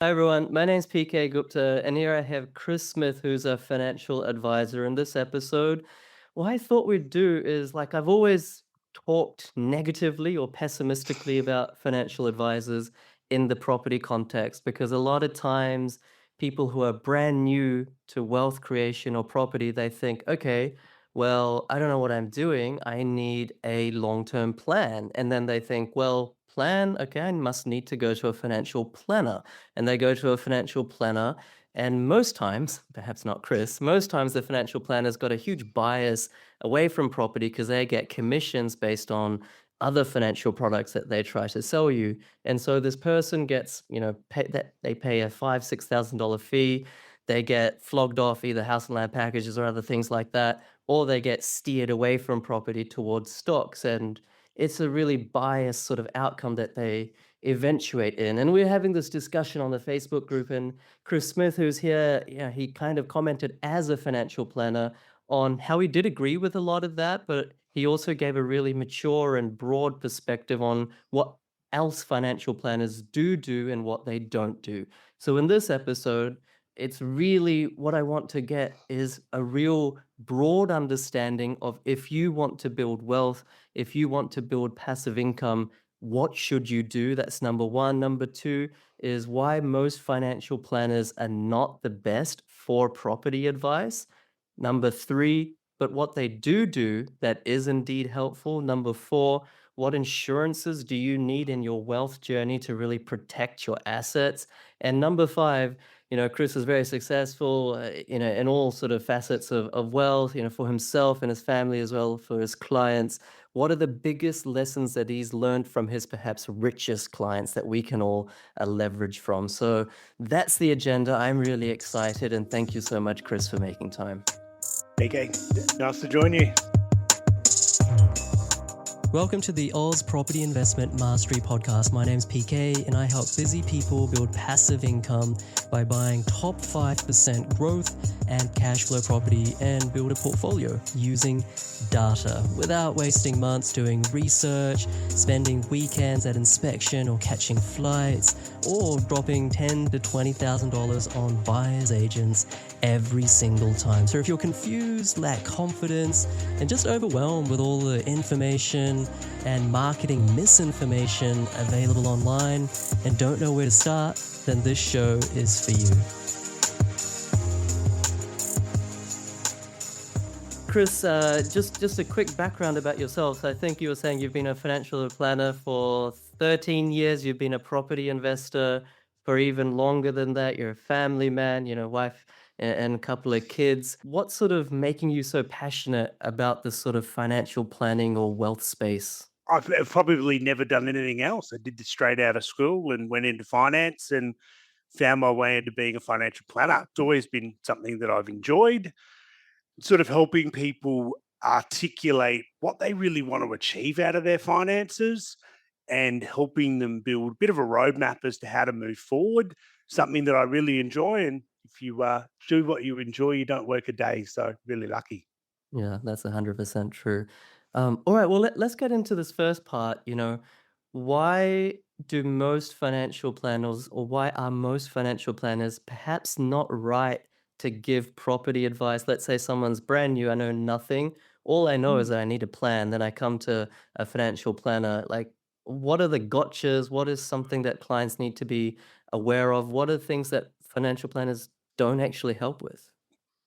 Hi everyone, my name's PK Gupta, and here I have Chris Smith, who's a financial advisor. In this episode, what I thought we'd do is I've always talked negatively or pessimistically about financial advisors in the property context because a lot of times people who are brand new to wealth creation or property, they think, okay, well, I don't know what I'm doing. I need a long term plan. And then they think, well, plan, okay, I must need to go to a financial planner and they go to a financial planner. And most times, perhaps not Chris, most times the financial planner's got a huge bias away from property because they get commissions based on other financial products that they try to sell you. And so this person gets, that they pay a $5,000, $6,000 fee. They get flogged off either house and land packages or other things like that, or they get steered away from property towards stocks. And it's a really biased sort of outcome that they eventuate in. And we're having this discussion on the Facebook group, and Chris Smith, who's here, yeah, he kind of commented as a financial planner on how he did agree with a lot of that, but he also gave a really mature and broad perspective on what else financial planners do and what they don't do. So in this episode, it's really what I want to get is a real broad understanding of if you want to build wealth, if you want to build passive income, what should you do? That's number one. Number two is why most financial planners are not the best for property advice. Number three, but what they do that is indeed helpful. Number four, what insurances do you need in your wealth journey to really protect your assets? And number five, Chris is very successful, in all sort of facets of wealth, for himself and his family as well, for his clients. What are the biggest lessons that he's learned from his perhaps richest clients that we can all leverage from? So that's the agenda. I'm really excited. And thank you so much, Chris, for making time. Okay, nice to join you. Welcome to the Oz Property Investment Mastery Podcast. My name's PK and I help busy people build passive income by buying top 5% growth and cash flow property and build a portfolio using data without wasting months doing research, spending weekends at inspection or catching flights, or dropping $10,000 to $20,000 on buyer's agents every single time. So if you're confused, lack confidence, and just overwhelmed with all the information and marketing misinformation available online and don't know where to start, then this show is for you. Chris, just a quick background about yourself. So I think you were saying you've been a financial planner for 13 years. You've been a property investor for even longer than that. You're a family man, wife and a couple of kids. What's sort of making you so passionate about this sort of financial planning or wealth space? I've probably never done anything else. I did this straight out of school and went into finance and found my way into being a financial planner. It's always been something that I've enjoyed, sort of helping people articulate what they really want to achieve out of their finances and helping them build a bit of a roadmap as to how to move forward. Something that I really enjoy. And if you do what you enjoy, you don't work a day. So, really lucky. Yeah, that's 100% true. All right, well, let's get into this first part. Why do most financial planners, or why are most financial planners perhaps not right to give property advice? Let's say someone's brand new, I know nothing. All I know is that I need a plan. Then I come to a financial planner. Like, what are the gotchas? What is something that clients need to be aware of? What are things that financial planners don't actually help with?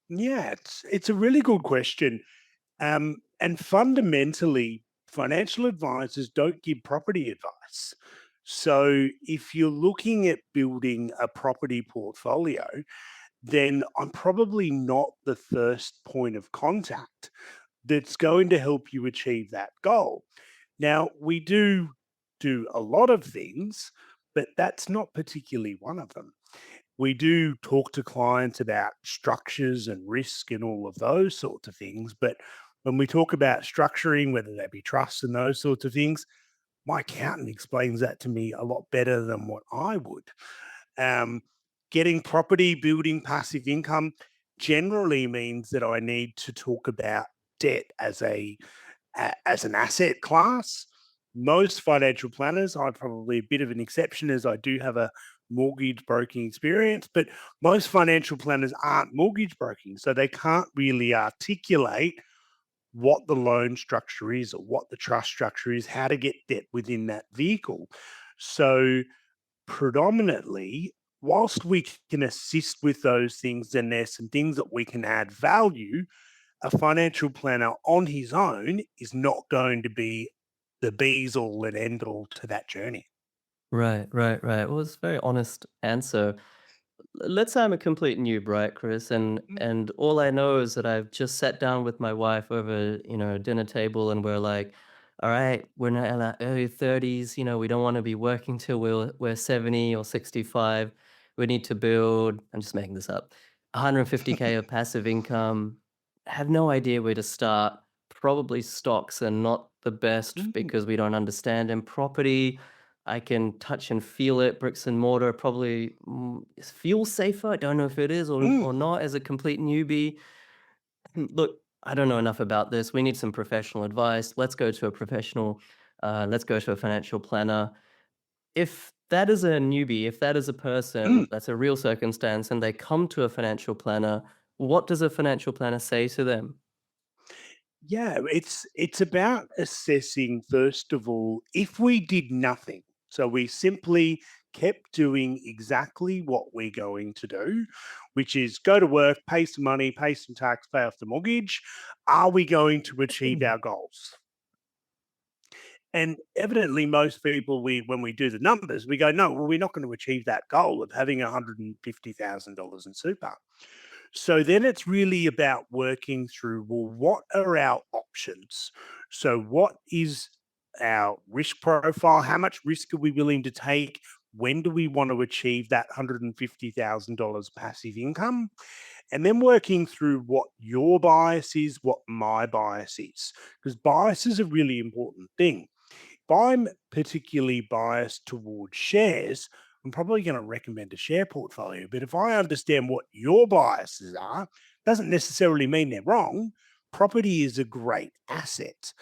Yeah, it's a really good question. And fundamentally, financial advisors don't give property advice. So if you're looking at building a property portfolio, then I'm probably not the first point of contact that's going to help you achieve that goal. Now, we do a lot of things, but that's not particularly one of them. We do talk to clients about structures and risk and all of those sorts of things. But when we talk about structuring, whether that be trusts and those sorts of things, my accountant explains that to me a lot better than what I would. Um, Getting property, building passive income generally means that I need to talk about debt as an asset class. Most financial planners, I'm probably a bit of an exception as I do have a mortgage broking experience, but most financial planners aren't mortgage broking. So they can't really articulate what the loan structure is or what the trust structure is, how to get debt within that vehicle. So predominantly, whilst we can assist with those things and there's some things that we can add value, a financial planner on his own is not going to be the bees all and end all to that journey. Right, right, right. Well, it's a very honest answer. Let's say I'm a complete noob, right, Chris? And Mm, and all I know is that I've just sat down with my wife over, a dinner table, and we're like, all right, we're now in our early 30s. We don't want to be working till we're 70 or 65. We need to build, I'm just making this up, 150K of passive income. Have no idea where to start. Probably stocks are not the best mm, because we don't understand. And property, I can touch and feel it. Bricks and mortar probably feels safer. I don't know if it is mm, or not as a complete newbie. Look, I don't know enough about this. We need some professional advice. Let's go to a professional. Let's go to a financial planner. If that is a newbie, if that is a mm. person that's a real circumstance and they come to a financial planner, what does a financial planner say to them? Yeah, it's about assessing first of all if we did nothing. So we simply kept doing exactly what we're going to do, which is go to work, pay some money, pay some tax, pay off the mortgage. Are we going to achieve our goals? And evidently, most people, when we do the numbers, we go, no, well, we're not going to achieve that goal of having $150,000 in super. So then it's really about working through, well, what are our options? So, what is our risk profile? How much risk are we willing to take? When do we want to achieve that $150,000 passive income? And then working through what your bias is, what my bias is, because bias is a really important thing. If I'm particularly biased towards shares, I'm probably going to recommend a share portfolio. But if I understand what your biases are, doesn't necessarily mean they're wrong. Property is a great asset.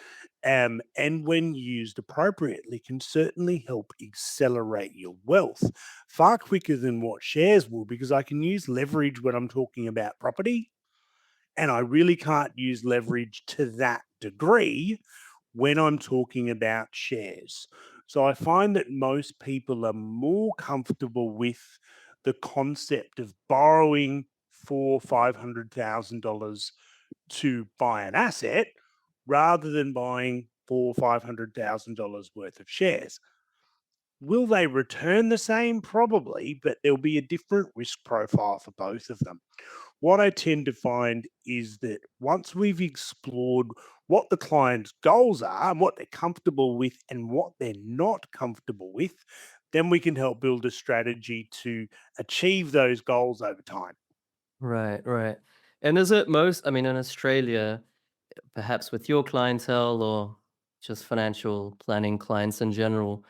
And when used appropriately, can certainly help accelerate your wealth far quicker than what shares will, because I can use leverage when I'm talking about property. And I really can't use leverage to that degree when I'm talking about shares. So I find that most people are more comfortable with the concept of borrowing for $500,000 to buy an asset rather than buying for $500,000 worth of shares. Will they return the same? Probably, but there'll be a different risk profile for both of them. What I tend to find is that once we've explored what the client's goals are and what they're comfortable with and what they're not comfortable with, then we can help build a strategy to achieve those goals over time. Right, right. And is it most, I mean, in Australia, perhaps with your clientele or just financial planning clients in general,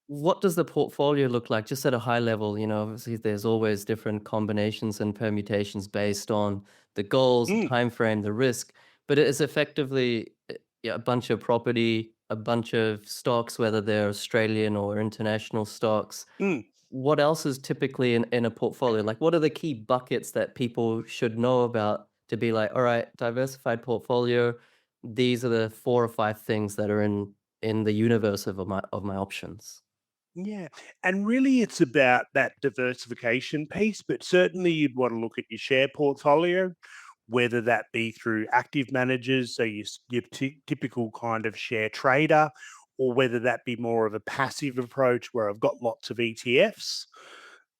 what does the portfolio look like just at a high level? Obviously there's always different combinations and permutations based on the goals, the Mm, time frame, the risk, but it is effectively yeah, a bunch of property, a bunch of stocks, whether they're Australian or international stocks. mm. What else is typically in a portfolio? Like, what are the key buckets that people should know about to be like, all right, diversified portfolio, these are the 4 or 5 things that are in the universe of my options. Yeah. And really, it's about that diversification piece, but certainly you'd want to look at your share portfolio, whether that be through active managers, so your typical kind of share trader, or whether that be more of a passive approach where I've got lots of ETFs.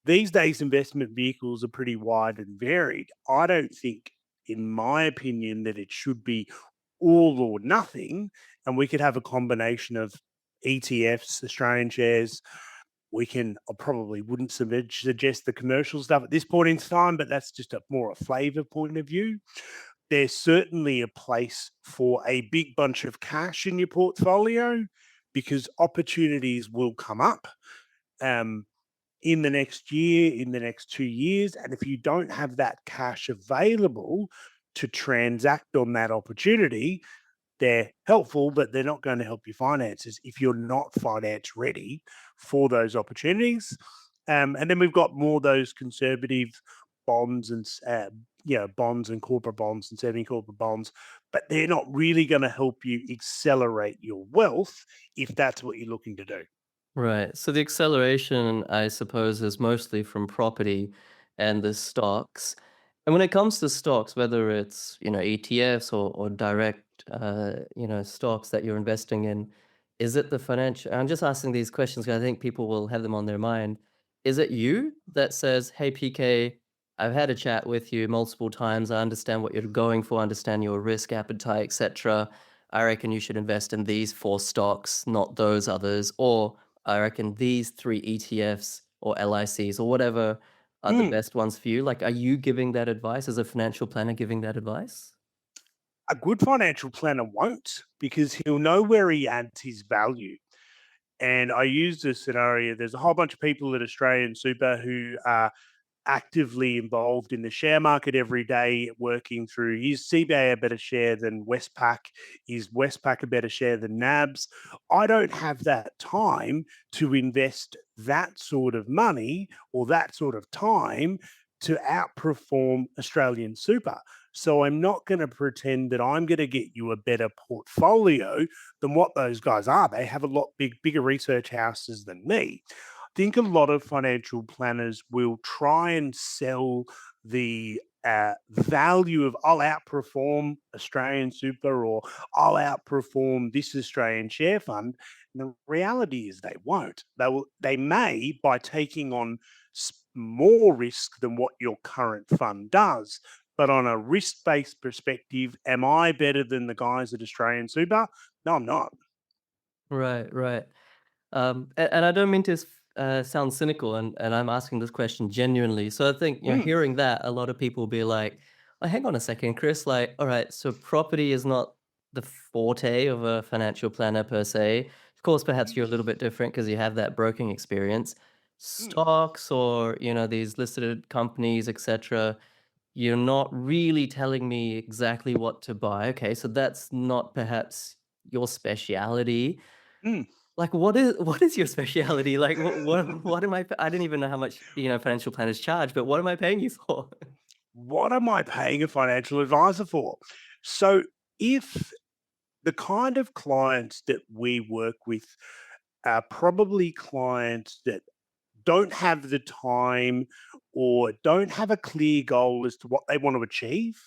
These days, investment vehicles are pretty wide and varied. I don't think, in my opinion, that it should be all or nothing. And we could have a combination of ETFs, Australian shares. I probably wouldn't suggest the commercial stuff at this point in time, but that's just a more a flavor point of view. There's certainly a place for a big bunch of cash in your portfolio because opportunities will come up. Um, in the next year, in the next 2 years. And if you don't have that cash available to transact on that opportunity, they're helpful, but they're not going to help your finances if you're not finance ready for those opportunities. And then we've got more those conservative bonds and bonds and corporate bonds and semi-corporate bonds, but they're not really going to help you accelerate your wealth if that's what you're looking to do. Right. So the acceleration, I suppose, is mostly from property and the stocks. And when it comes to stocks, whether it's, ETFs or direct, stocks that you're investing in, is it the financial? I'm just asking these questions because I think people will have them on their mind. Is it you that says, "Hey, PK, I've had a chat with you multiple times. I understand what you're going for, understand your risk appetite, etc. I reckon you should invest in these four stocks, not those others," or I reckon these 3 ETFs or LICs or whatever are the Mm. best ones for you. Like, are you giving that advice as a financial planner giving that advice? A good financial planner won't, because he'll know where he adds his value. And I use this scenario. There's a whole bunch of people at Australian Super who are actively involved in the share market every day, working through, is CBA a better share than Westpac? Is Westpac a better share than NABS? I don't have that time to invest that sort of money or that sort of time to outperform Australian Super. So I'm not going to pretend that I'm going to get you a better portfolio than what those guys are. They have a lot bigger research houses than me. Think a lot of financial planners will try and sell the value of, "I'll outperform Australian Super," or "I'll outperform this Australian share fund." And the reality is they won't. They may, by taking on more risk than what your current fund does. But on a risk-based perspective, am I better than the guys at Australian Super? No, I'm not. Right, right. And I don't mean to sound cynical, and I'm asking this question genuinely. So I think, Mm, hearing that, a lot of people will be like, oh, hang on a second, Chris. Like, all right, so property is not the forte of a financial planner per se. Of course, perhaps you're a little bit different because you have that broking experience. mm, Stocks or, these listed companies, etc. You're not really telling me exactly what to buy. Okay, so that's not perhaps your speciality. mm. Like, what is your specialty? Like, what am I don't even know how much, financial planners charge, but what am I paying you for? What am I paying a financial advisor for? So, if the kind of clients that we work with are probably clients that don't have the time or don't have a clear goal as to what they want to achieve.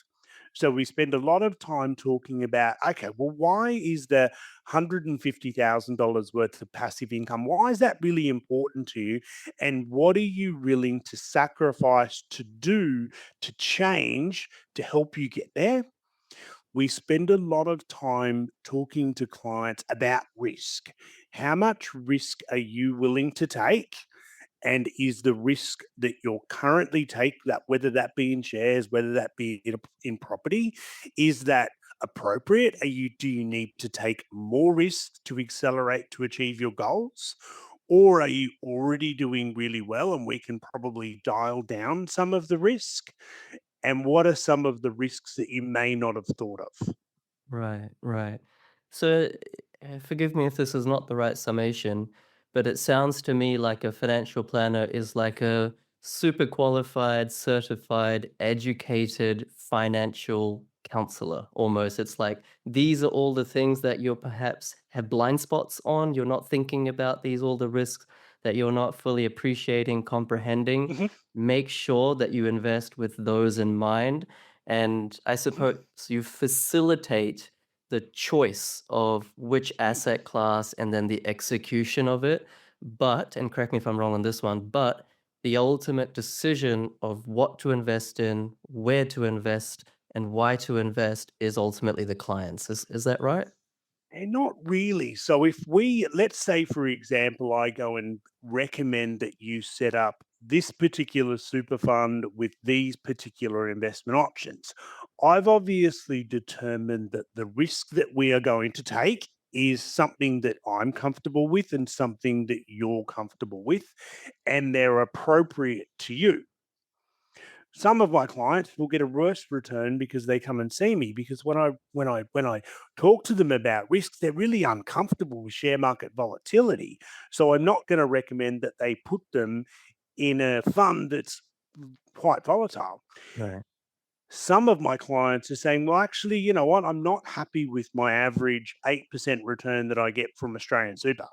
So we spend a lot of time talking about, okay, well, why is the $150,000 worth of passive income? Why is that really important to you? And what are you willing to sacrifice to do to change to help you get there? We spend a lot of time talking to clients about risk. How much risk are you willing to take? And is the risk that you're currently take, that whether that be in shares, whether that be in property, is that appropriate? Do you need to take more risk to accelerate to achieve your goals? Or are you already doing really well and we can probably dial down some of the risk? And what are some of the risks that you may not have thought of? Right, right. So, forgive me if this is not the right summation, but it sounds to me like a financial planner is like a super qualified, certified, educated financial counselor almost. It's like these are all the things that you're perhaps have blind spots on. You're not thinking about these, all the risks that you're not fully appreciating, comprehending. Mhm, Make sure that you invest with those in mind, and I mhm, suppose you facilitate the choice of which mm. asset class and then the execution of it. But, and correct me if I'm wrong on this one, but the ultimate decision of what to invest in, where to invest, and why to invest is ultimately the client's. Is that right? And not really. So if let's say, for example, I go and recommend that you set up this particular super fund with these particular investment options, I've obviously determined that the risk that we are going to take is something that I'm comfortable with and something that you're comfortable with, and they're appropriate to you. Some of my clients will get a worse return because they come and see me, because when I talk to them about risks, they're really uncomfortable with share market volatility. So I'm not going to recommend that they put them in a fund that's quite volatile. Right. Some of my clients are saying, well, actually, you know what? I'm not happy with my average 8% return that I get from Australian super.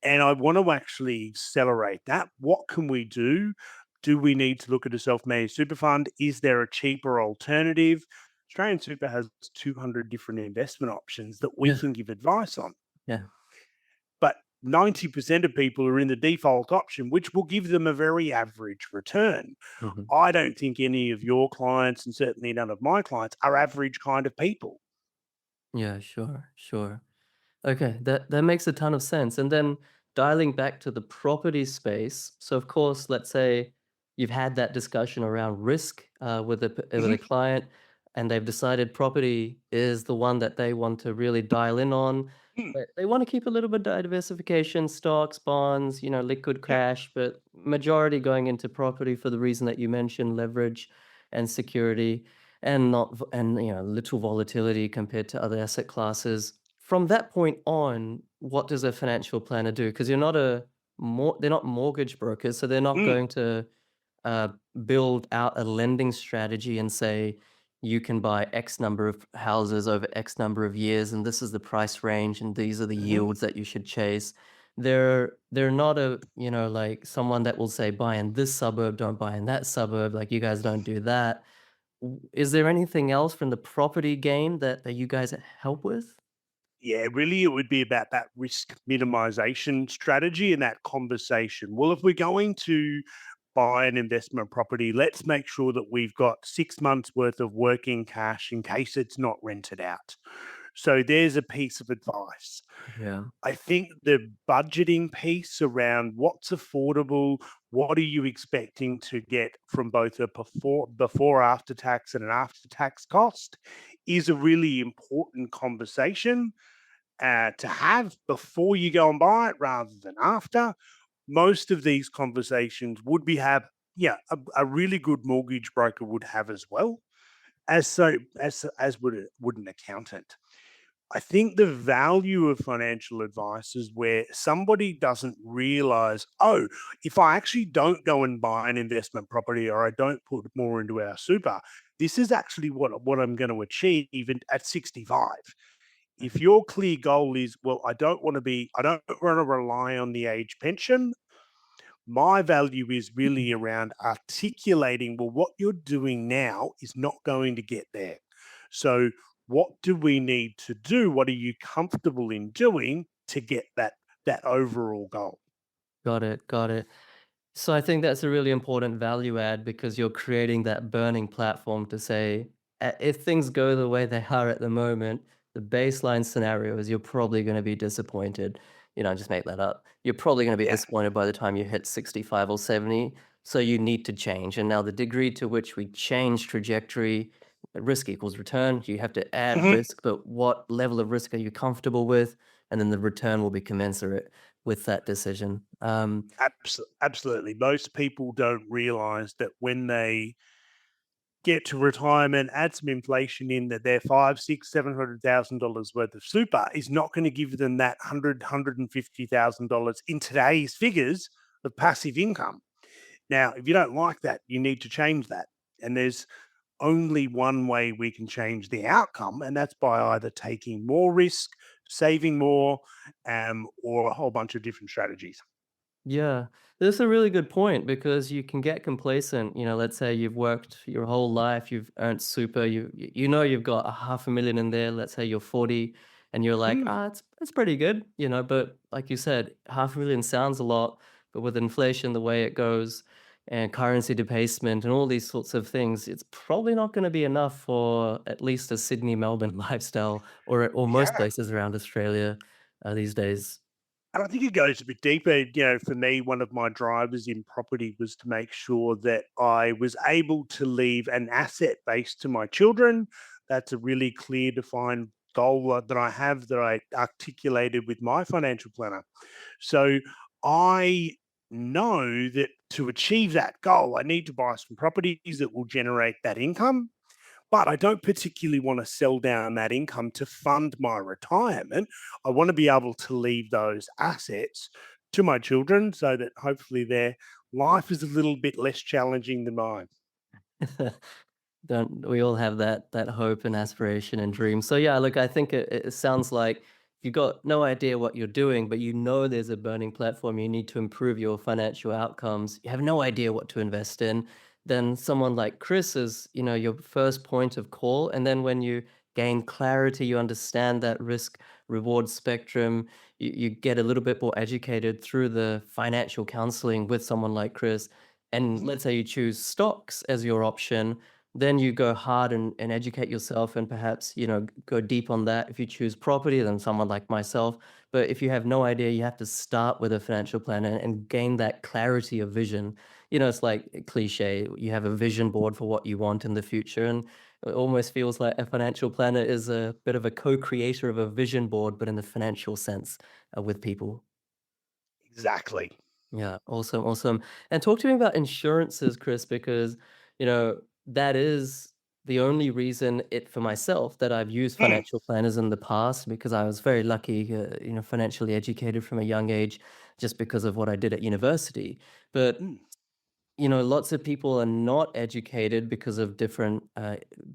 And I want to actually accelerate that. What can we do? Do we need to look at a self managed super fund? Is there a cheaper alternative? Australian super has 200 different investment options that we Yeah. can give advice on. Yeah. But 90% of people are in the default option, which will give them a very average return. Mhm. I don't think any of your clients, and certainly none of my clients, are average kind of people. Yeah, sure, sure. Okay, that makes a ton of sense. And then dialing back to the property space. So of course, let's say you've had that discussion around risk with a Mhm. client, and they've decided property is the one that they want to really dial in on. Mm. But they want to keep a little bit of diversification, stocks, bonds, liquid Yep. cash, but majority going into property for the reason that you mentioned, leverage and security, and not v- and little volatility compared to other asset classes. From that point on, what does a financial planner do? Because they're not mortgage brokers, so they're not Mm. going to uh, build out a lending strategy and say you can buy X number of houses over X number of years, and this is the price range, and these are the Mhm. yields that you should chase. They're not like someone that will say buy in this suburb, don't buy in that suburb. Like you guys don't do that. Is there anything else from the property game that you guys help with? Yeah, really, it would be about that risk minimization strategy and that conversation. Well, if we're going to buy an investment property, let's make sure that we've got 6 months worth of working cash in case it's not rented out. So there's a piece of advice. Yeah. I think the budgeting piece around what's affordable, what are you expecting to get from both a before after tax and an after tax cost is a really important conversation to have before you go and buy it rather than after. Most of these conversations would be have yeah, a really good mortgage broker would have as well as would an accountant. I think the value of financial advice is where somebody doesn't realize, oh, if I actually don't go and buy an investment property or I don't put more into our super, this is actually what I'm going to achieve even at 65. If your clear goal is, well, I don't want to rely on the age pension. My value is really around articulating, well, what you're doing now is not going to get there. So, what do we need to do? What are you comfortable in doing to get that overall goal? Got it, got it. So I think that's a really important value add because you're creating that burning platform to say, if things go the way they are at the moment, the baseline scenario is you're probably going to be disappointed. Just make that up. You're probably going to be Yeah. disappointed by the time you hit 65 or 70. So you need to change. And now the degree to which we change trajectory, risk equals return. You have to add Mhm. risk, but what level of risk are you comfortable with? And then the return will be commensurate with that decision. Absolutely. Most people don't realize that when they get to retirement, add some inflation in that their five, six, $700,000 worth of super is not going to give them that $150,000 in today's figures of passive income. Now, if you don't like that, you need to change that. And there's only one way we can change the outcome, and that's by either taking more risk, saving more, or a whole bunch of different strategies. Yeah, that's a really good point because you can get complacent. Let's say you've worked your whole life, you've earned super, you've got a 500,000 in there. Let's say you're 40 and you're like, Mm, it's pretty good, but like you said, 500,000 sounds a lot, but with inflation the way it goes and currency debasement and all these sorts of things, it's probably not going to be enough for at least a Sydney, Melbourne lifestyle or most yeah. places around Australia these days. And I think it goes a bit deeper. For me, one of my drivers in property was to make sure that I was able to leave an asset base to my children. That's a really clear, defined goal that I have that I articulated with my financial planner. So I know that to achieve that goal, I need to buy some properties that will generate that income, but I don't particularly want to sell down that income to fund my retirement. I want to be able to leave those assets to my children so that hopefully they're life is a little bit less challenging than mine. Don't we all have that hope and aspiration and dream? So yeah, look, I think it sounds like you got no idea what you're doing, but you know there's a burning platform. You need to improve your financial outcomes. You have no idea what to invest in. Then someone like Chris is, your first point of call. And then when you gain clarity, you understand that risk reward spectrum. You get a little bit more educated through the financial counseling with someone like Chris. And Mhm. let's say you choose stocks as your option, then you go hard and educate yourself and perhaps, go deep on that. If you choose property, then someone like myself. But if you have no idea, you have to start with a financial plan and gain that clarity of vision. It's like a cliche. You have a vision board for what you want in the future. And it almost feels like a financial planner is a bit of a co-creator of a vision board, but in the financial sense, with people. Exactly. Yeah, awesome, awesome. And talk to me about insurances, Chris, because that is the only reason for myself that I've used Mm, financial planners in the past because I was very lucky, financially educated from a young age, just because of what I did at university. But mm, lots of people are not educated because of different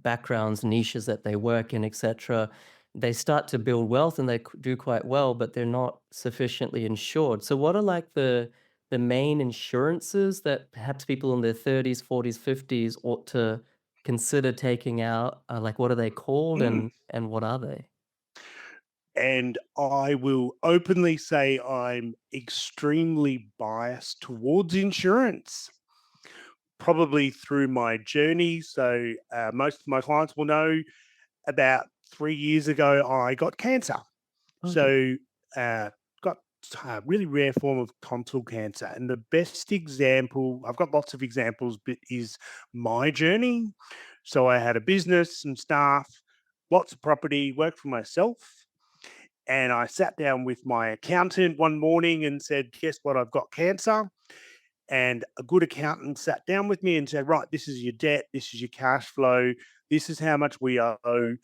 backgrounds, niches that they work in, etc. They start to build wealth and they do quite well, but they're not sufficiently insured. So, what are like the main insurances that perhaps people in their 30s, 40s, 50s ought to consider taking out? Like, what are they called, mm. and what are they? And I will openly say I'm extremely biased towards insurance, probably through my journey. So, most of my clients will know about 3 years ago, I got cancer. Okay. So, uh, got a really rare form of tonsil cancer. And the best example, I've got lots of examples, but is my journey. So, I had a business, some staff, lots of property, worked for myself. And I sat down with my accountant one morning and said, "Guess what? I've got cancer." And a good accountant sat down with me and said, "Right, this is your debt, this is your cash flow, this is how much we owe.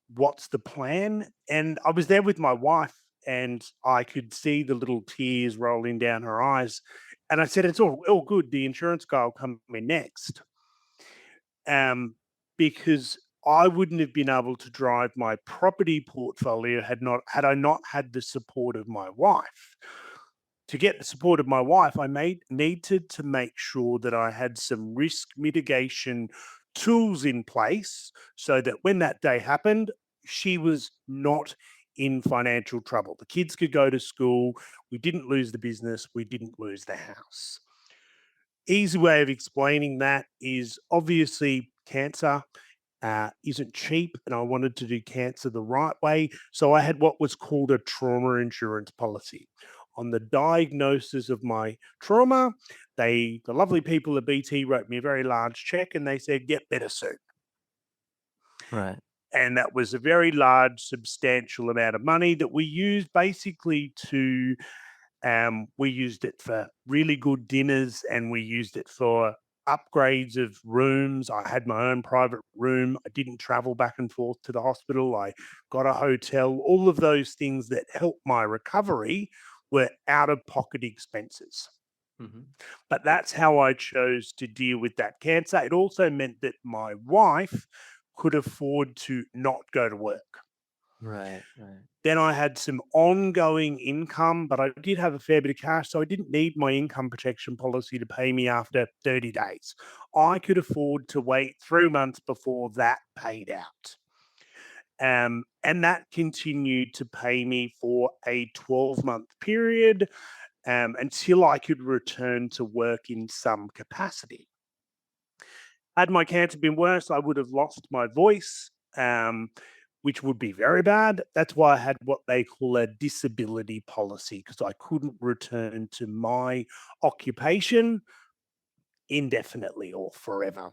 What's the plan?" And I was there with my wife and I could see the little tears rolling down her eyes. And I said, "It's all good. The insurance guy will come in next." Um, because I wouldn't have been able to drive my property portfolio had I not had the support of my wife. To get the support of my wife, I needed to make sure that I had some risk mitigation tools in place so that when that day happened, she was not in financial trouble. The kids could go to school. We didn't lose the business. We didn't lose the house. Easy way of explaining that is obviously cancer isn't cheap, and I wanted to do cancer the right way. So I had what was called a trauma insurance policy. On the diagnosis of my trauma, the lovely people at BT wrote me a very large check and they said, "Get better soon." Right. And that was a very large, substantial amount of money that we used basically to we used it for really good dinners and we used it for upgrades of rooms. I had my own private room. I didn't travel back and forth to the hospital. I got a hotel. All of those things that helped my recovery were out of pocket expenses. Hmm. But that's how I chose to deal with that cancer. It also meant that my wife could afford to not go to work. Right. Right. Then I had some ongoing income, but I did have a fair bit of cash, so I didn't need my income protection policy to pay me after 30 days. I could afford to wait 3 months before that paid out. And that continued to pay me for a 12-month period until I could return to work in some capacity. Had my cancer been worse, I would have lost my voice, which would be very bad. That's why I had what they call a disability policy because I couldn't return to my occupation indefinitely or forever.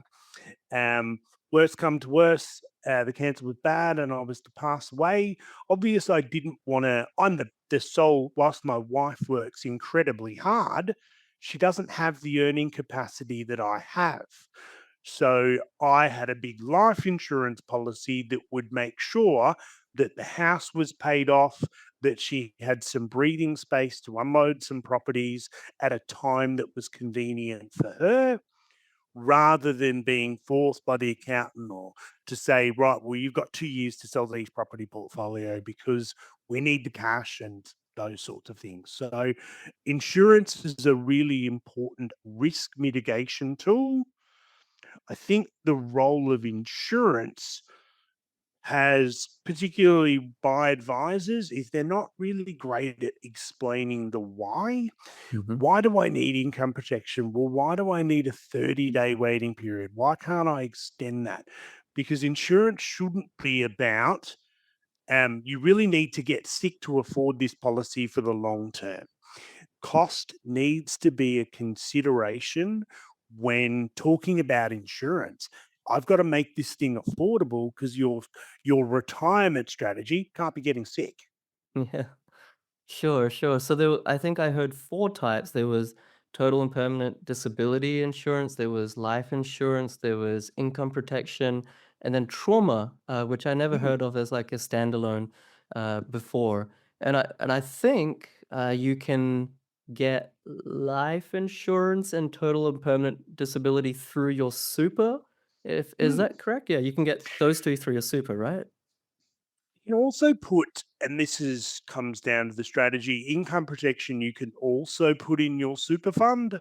Um, Worst come to worst, the cancer was bad and I was to pass away. Obviously, I didn't want to. I'm the sole, whilst my wife works incredibly hard, she doesn't have the earning capacity that I have. So I had a big life insurance policy that would make sure that the house was paid off, that she had some breathing space to unload some properties at a time that was convenient for her, rather than being forced by the accountant or to say, right, well, you've got 2 years to sell these property portfolio because we need the cash and those sorts of things. So, insurance is a really important risk mitigation tool. I think the role of insurance has, particularly by advisors, is they're not really great at explaining the why. Mhm. Why do I need income protection? Well, why do I need a 30-day waiting period? Why can't I extend that? Because insurance shouldn't be about, you really need to get sick to afford this policy for the long term. Cost needs to be a consideration when talking about insurance. I've got to make this thing affordable because your retirement strategy can't be getting sick. Yeah. Sure, sure. So I think I heard 4 types. There was total and permanent disability insurance, there was life insurance, there was income protection, and then trauma, which I never Mm, heard of as like a standalone before. And I think you can get life insurance and total and permanent disability through your super. If is mm. that correct? Yeah, you can get those 2 through your super, right? You can also put, and this is comes down to the strategy, income protection you can also put in your super fund,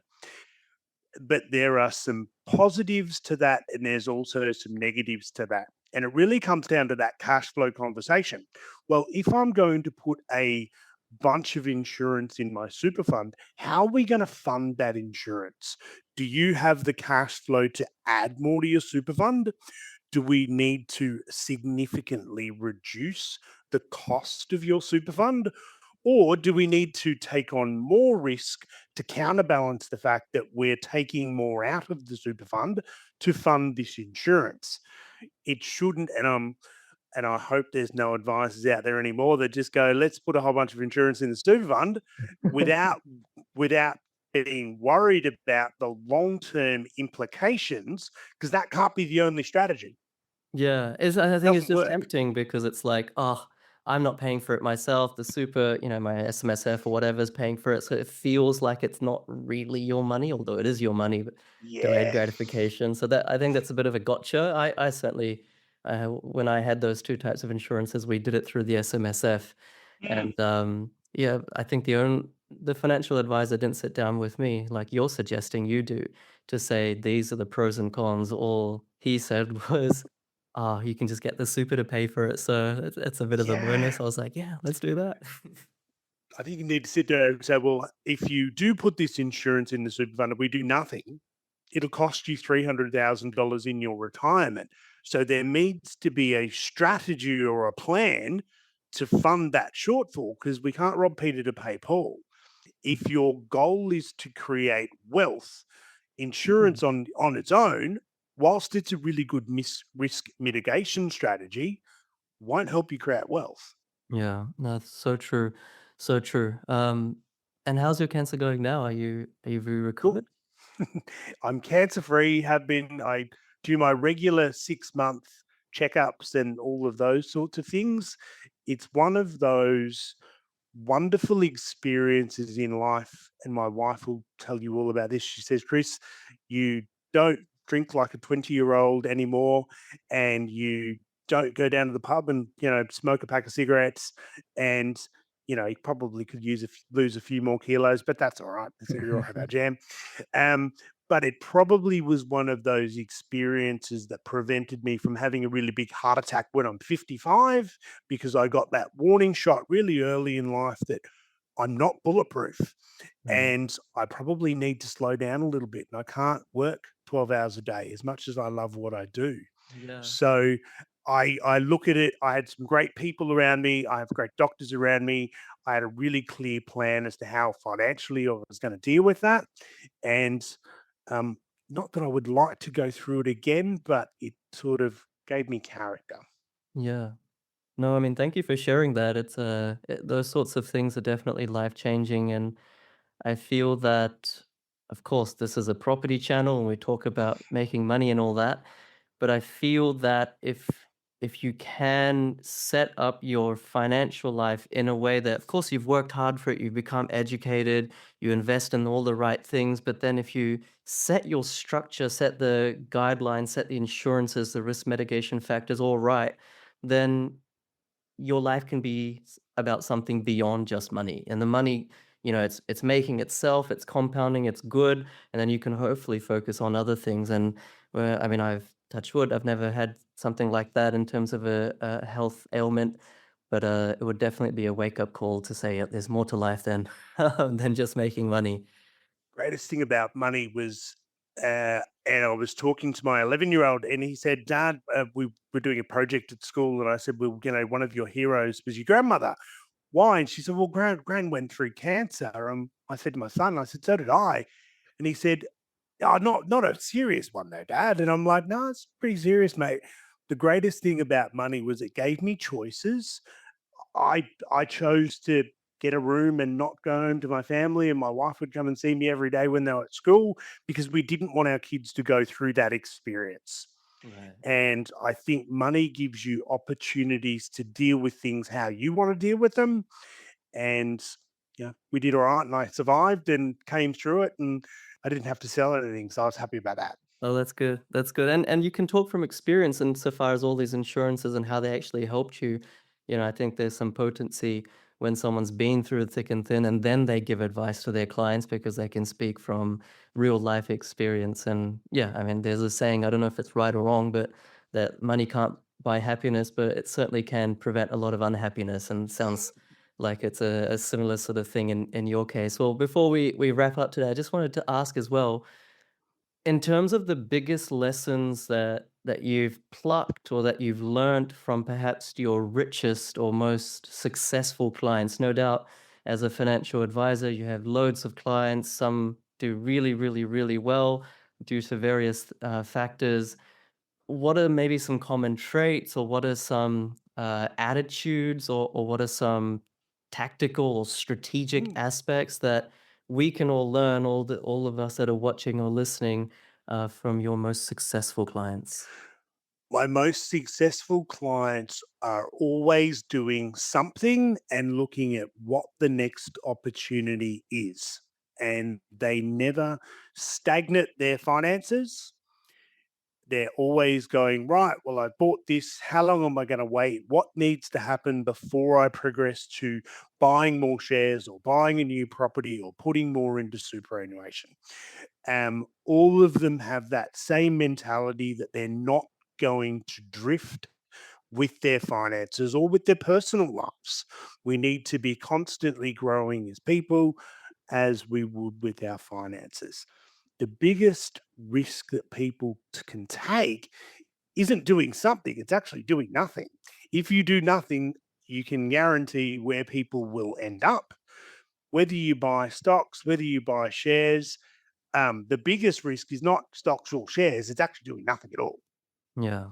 but there are some positives to that and there's also some negatives to that. And it really comes down to that cash flow conversation. Well, if I'm going to put a bunch of insurance in my super fund, how are we going to fund that insurance? Do you have the cash flow to add more to your super fund? Do we need to significantly reduce the cost of your super fund? Or do we need to take on more risk to counterbalance the fact that we're taking more out of the super fund to fund this insurance? It shouldn't, and I hope there's no advisors out there anymore that just go, let's put a whole bunch of insurance in the super fund without without being worried about the long-term implications, because that can't be the only strategy. Yeah, I think it's Doesn't just work. tempting because it's like, "Oh, I'm not paying for it myself, the super, my SMSF or whatever is paying for it," so it feels like it's not really your money, although it is your money, but delayed Yeah. gratification, so that I think that's a bit of a gotcha. I certainly, when I had those 2 types of insurances, we did it through the SMSF, Mm. and, yeah, I think the financial advisor didn't sit down with me like you're suggesting you do to say, "These are the pros and cons." All he said was, "Oh, you can just get the super to pay for it, so it's a bit of a Yeah. bonus." I was like, "Yeah, let's do that." I think you need to sit there and say, well, if you do put this insurance in the super fund and we do nothing, it'll cost you $300,000 in your retirement. So there needs to be a strategy or a plan to fund that shortfall, because we can't rob Peter to pay Paul. If your goal is to create wealth, Mm. insurance on its own, whilst it's a really good risk mitigation strategy, won't help you create wealth. Yeah, no, that's so true, so true. And how's your cancer going now? Are you Cool. recovered? I'm cancer free, have been. I do my regular 6 month checkups and all of those sorts of things. It's one of those wonderful experiences in life. And my wife will tell you all about this. She says, Chris, you don't drink like a 20-year-old anymore, and you don't go down to the pub and, smoke a pack of cigarettes. And, you probably could lose a few more kilos, but that's all right. So you're all right about jam. Um, but it probably was one of those experiences that prevented me from having a really big heart attack when I'm 55, because I got that warning shot really early in life that I'm not bulletproof Right. and I probably need to slow down a little bit. And I can't work 12 hours a day as much as I love what I do. Yeah. So I look at it. I had some great people around me. I have great doctors around me. I had a really clear plan as to how financially I was going to deal with that. And um, not that I would like to go through it again, but it sort of gave me character. Yeah. No, I mean, thank you for sharing that. Those sorts of things are definitely life-changing, and I feel that, of course, this is a property channel and we talk about making money and all that, but I feel that if if you can set up your financial life in a way that, of course, you've worked hard for it, you've become educated, you invest in all the right things, but then if you set your structure, set the guidelines, set the insurances, the risk mitigation factors all right, then your life can be about something beyond just money. And the money, it's making itself, it's compounding, it's good, and then you can hopefully focus on other things. And where I mean, I've touched wood, I've never had something like that in terms of a health ailment, but it would definitely be a wake up call to say there's more to life than than just making money. Greatest thing about money was, and I was talking to my 11-year-old, and he said, "Dad, we were doing a project at school," and I said, "Well, one of your heroes was your grandmother. Why?" And she said, "Well, Gran went through cancer." I said to my son, I said, "So did I." And he said, "Oh, not a serious one though, Dad." And I'm like, "No, it's pretty serious, mate." The greatest thing about money was it gave me choices. I chose to get a room and not go home to my family, and my wife would come and see me every day when they were at school because we didn't want our kids to go through that experience. Right. And I think money gives you opportunities to deal with things how you want to deal with them. And yeah, we did all right, and I survived and came through it, and I didn't have to sell anything, so I was happy about that. Oh, that's good. That's good. And you can talk from experience insofar as all these insurances and how they actually helped you. I think there's some potency when someone's been through thick and thin and then they give advice to their clients because they can speak from real life experience. And yeah, I mean, there's a saying, I don't know if it's right or wrong, but that money can't buy happiness, but it certainly can prevent a lot of unhappiness. And sounds like it's a similar sort of thing in your case. Well, before we wrap up today, I just wanted to ask as well, in terms of the biggest lessons that you've plucked or that you've learned from perhaps your richest or most successful clients, no doubt as a financial advisor, you have loads of clients. Some do really, really, really well due to various factors. What are maybe some common traits, or what are some attitudes, or what are some tactical or strategic Mm. aspects that we can all learn, all of us that are watching or listening, from your most successful clients? My most successful clients are always doing something and looking at what the next opportunity is. And they never stagnate their finances. They're always going, right, well, I bought this. How long am I going to wait? What needs to happen before I progress to buying more shares or buying a new property or putting more into superannuation? All of them have that same mentality that they're not going to drift with their finances or with their personal lives. We need to be constantly growing as people as we would with our finances. The biggest risk that people can take isn't doing something, it's actually doing nothing. If you do nothing, you can guarantee where people will end up. Whether you buy stocks, whether you buy shares, the biggest risk is not stocks or shares, it's actually doing nothing at all. Yeah.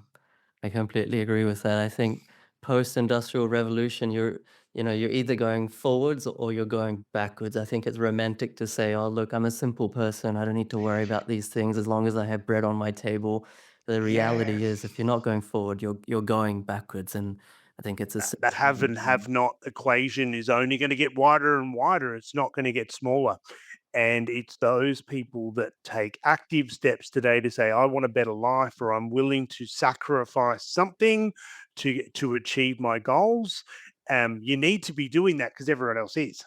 I completely agree with that. I think post-industrial revolution, you're either going forwards or you're going backwards. I think it's romantic to say, "Oh, look, I'm a simple person. I don't need to worry about these things as long as I have bread on my table." The Yeah. reality is, if you're not going forward, you're going backwards. And I think it's a That simple have and have not equation is only going to get wider and wider. It's not going to get smaller. And it's those people that take active steps today to say, I want a better life, or I'm willing to sacrifice something to achieve my goals. You need to be doing that because everyone else is.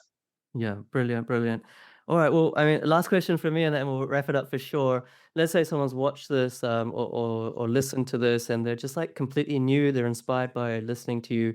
Yeah, brilliant, brilliant. All right, well, I mean, last question for me, and then we'll wrap it up for sure. Let's say someone's watched this, or listened to this, and they're just like completely new. They're inspired by listening to you,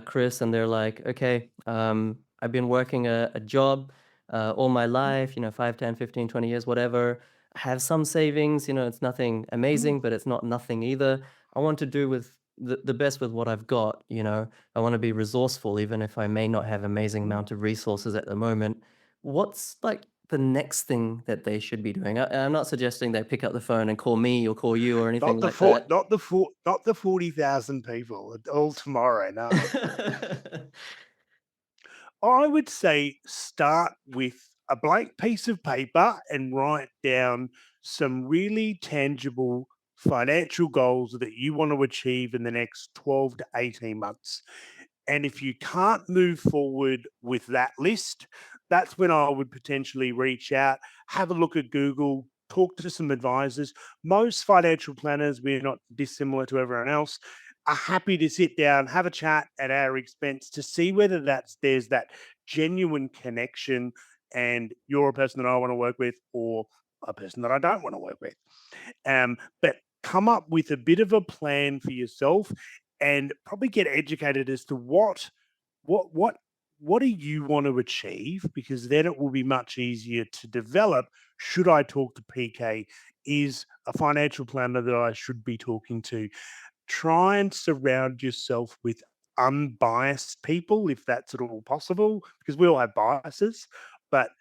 Chris, and they're like, okay, I've been working a job all my life, 5, 10, 15, 20 years, whatever. I have some savings, it's nothing Mm, amazing, but it's not nothing either. I want to do with the best with what I've got. I want to be resourceful, even if I may not have amazing mm. amount of resources at the moment. What's like the next thing that they should be doing? I'm not suggesting they pick up the phone and call me or call you or anything like that. Not the 40,000 people all tomorrow. No, I would say start with a blank piece of paper and write down some really tangible financial goals that you want to achieve in the next 12 to 18 months. And if you can't move forward with that list, that's when I would potentially reach out, have a look at Google, talk to some advisors. Most financial planners, we're not dissimilar to everyone else, are happy to sit down, have a chat at our expense to see whether there's that genuine connection and you're a person that I want to work with or a person that I don't want to work with. But come up with a bit of a plan for yourself and probably get educated as to what what what do you want to achieve, because then it will be much easier to develop. Should I talk to PK? Is a financial planner that I should be talking to? Try and surround yourself with unbiased people if that's at all possible, because we all have biases, but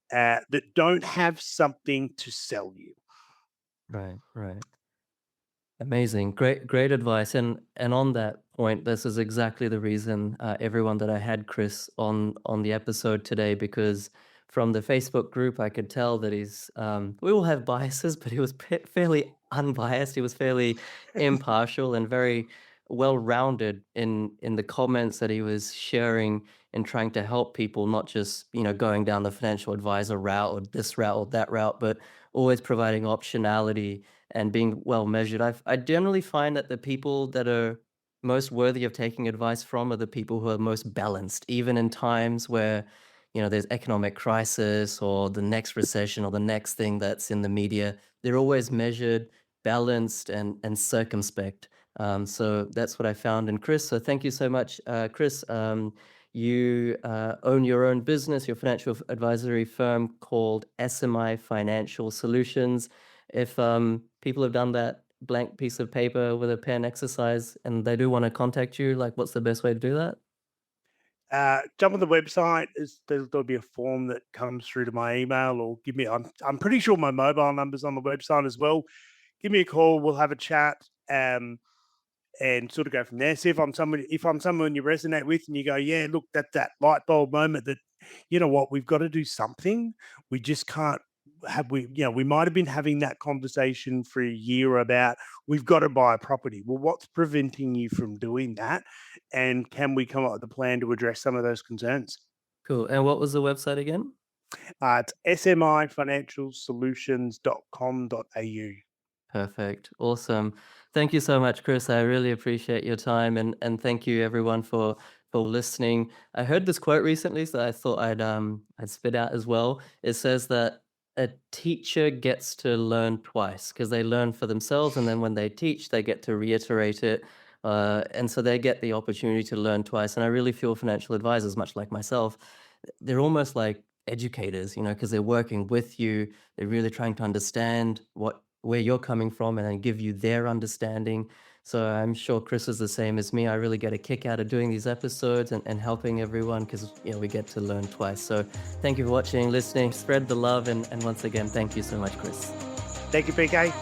that don't have something to sell you. Right, right. Amazing. Great advice. And on that point, this is exactly the reason everyone that I had Chris on the episode today, because from the Facebook group I could tell that we all have biases, but he was fairly unbiased. He was fairly impartial and very well-rounded in the comments that he was sharing and trying to help people, not just, going down the financial advisor route or this route or that route, but always providing optionality and being well measured. I generally find that the people that are most worthy of taking advice from are the people who are most balanced, even in times where, there's economic crisis or the next recession or the next thing that's in the media. They're always measured, balanced, and circumspect. So that's what I found in Chris. So thank you so much, Chris. You own your own business, your financial advisory firm called SMI Financial Solutions. If people have done that blank piece of paper with a pen exercise and they do want to contact you, like what's the best way to do that? Jump on the website. There'll be a form that comes through to my email, or give me. I'm pretty sure my mobile number's on the website as well. Give me a call. We'll have a chat. And sort of go from there. See if I'm someone you resonate with and you go, yeah, look, that light bulb moment that, you know what, we've got to do something. We just can't we might have been having that conversation for a year about we've got to buy a property. Well, what's preventing you from doing that? And can we come up with a plan to address some of those concerns? Cool. And what was the website again? It's smifinancialsolutions.com.au. Perfect. Awesome. Thank you so much, Chris. I really appreciate your time, and thank you everyone for listening. I heard this quote recently, so I thought I'd spit out as well. It says that a teacher gets to learn twice because they learn for themselves, and then when they teach, they get to reiterate it. And so they get the opportunity to learn twice. And I really feel financial advisors, much like myself, they're almost like educators, because they're working with you. They're really trying to understand where you're coming from and then give you their understanding. So I'm sure Chris is the same as me. I really get a kick out of doing these episodes and helping everyone because we get to learn twice. So thank you for watching, listening, spread the love, and once again, thank you so much, Chris. Thank you, PK.